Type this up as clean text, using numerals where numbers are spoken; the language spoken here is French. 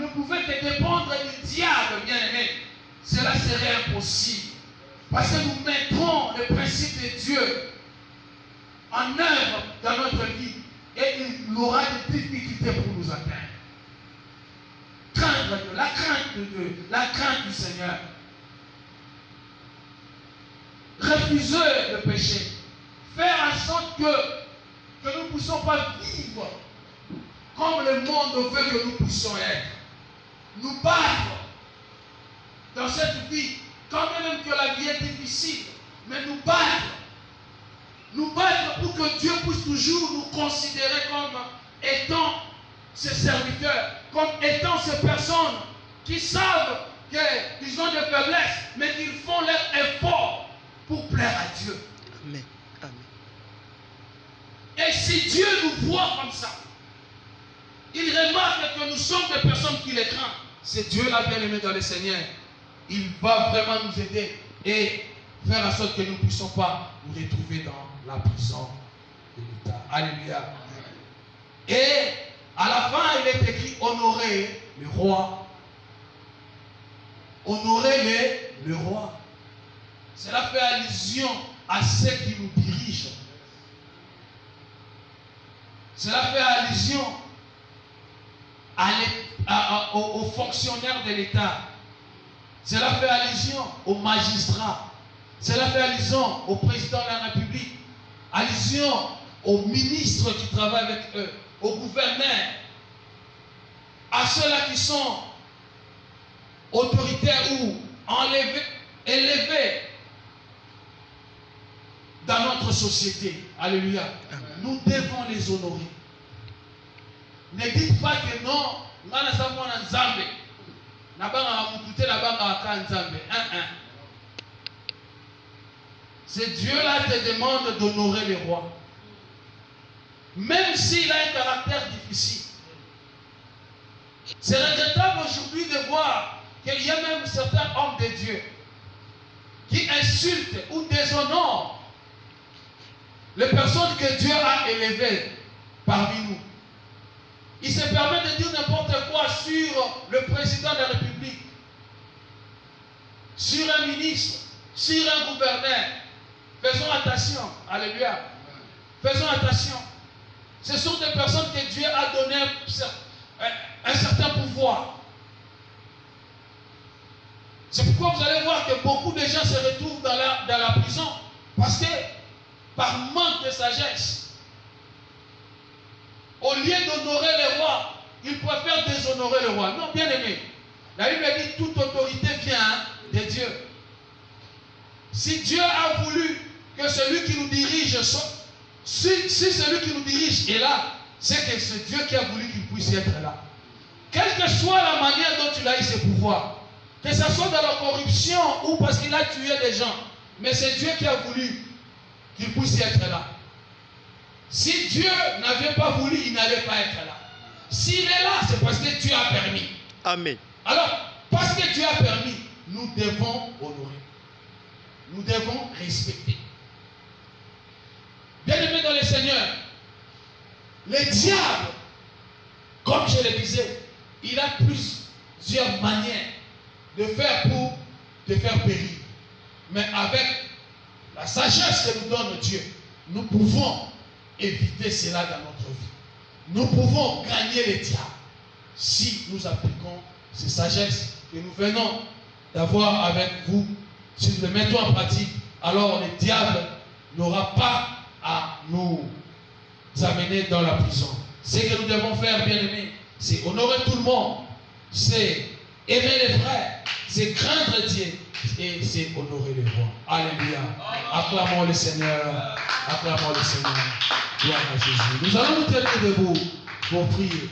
ne pouvait que dépendre du diable, bien-aimé, cela serait impossible. Parce que nous mettrons le principe de Dieu en œuvre dans notre vie et il aura des difficultés pour nous atteindre. Craindre Dieu, la crainte de Dieu, la crainte du Seigneur. Refuser le péché. Faire en sorte que nous ne puissions pas vivre comme le monde veut que nous puissions être. Nous battre dans cette vie, quand même que la vie est difficile, mais nous battre. Nous battre pour que Dieu puisse toujours nous considérer comme étant ses serviteurs, comme étant ces personnes qui savent qu'ils ont des faiblesses, mais qu'ils font leur effort pour plaire à Dieu. Amen. Amen. Et si Dieu nous voit comme ça, il remarque que nous sommes des personnes qui les craignent. C'est Dieu là, bien-aimé dans le Seigneur. Il va vraiment nous aider et faire en sorte que nous ne puissions pas nous retrouver dans la prison de l'État. Alléluia. Et à la fin, il est écrit honorer le roi. Honorer le roi. Cela fait allusion à ceux qui nous dirigent. Cela fait allusion aux fonctionnaires de l'État. Cela fait allusion aux magistrats. Cela fait allusion au président de la République. Allusion aux ministres qui travaillent avec eux, aux gouverneurs, à ceux-là qui sont autoritaires ou élevés dans notre société. Alléluia. Nous devons les honorer. Ne dites pas que non, c'est Dieu là qui te demande d'honorer le roi. Même s'il a un caractère difficile. C'est regrettable aujourd'hui de voir qu'il y a même certains hommes de Dieu qui insultent ou déshonorent les personnes que Dieu a élevées parmi nous. Il se permet de dire n'importe quoi sur le président de la République, sur un ministre, sur un gouverneur. Faisons attention. Alléluia. Faisons attention. Ce sont des personnes que Dieu a donné un certain pouvoir. C'est pourquoi vous allez voir que beaucoup de gens se retrouvent dans la prison. Parce que, par manque de sagesse, au lieu d'honorer le roi, ils préfèrent déshonorer le roi. Non, bien aimé. La Bible dit toute autorité vient de Dieu. Si Dieu a voulu que celui qui nous dirige soit, si celui qui nous dirige est là, c'est que c'est Dieu qui a voulu qu'il puisse être là. Quelle que soit la manière dont il a eu ce pouvoir, que ce soit dans la corruption ou parce qu'il a tué des gens, mais c'est Dieu qui a voulu qu'il puisse être là. Si Dieu n'avait pas voulu, il n'allait pas être là. S'il est là, c'est parce que Dieu a permis. Amen. Alors, parce que Dieu a permis, nous devons honorer. Nous devons respecter. Bien-aimés dans le Seigneur, le diable, comme je le disais, il a plusieurs manières de faire pour te faire périr. Mais avec la sagesse que nous donne Dieu, nous pouvons éviter cela dans notre vie. Nous pouvons gagner le diable si nous appliquons ces sagesses que nous venons d'avoir avec vous. Si nous les mettons en pratique, alors le diable n'aura pas à nous amener dans la prison. Ce que nous devons faire, bien aimés, c'est honorer tout le monde, c'est aimer les frères, c'est craindre Dieu et c'est honorer le roi. Alléluia. Acclamons le Seigneur. Acclamons le Seigneur. Gloire à Jésus. Nous allons nous tenir debout pour prier.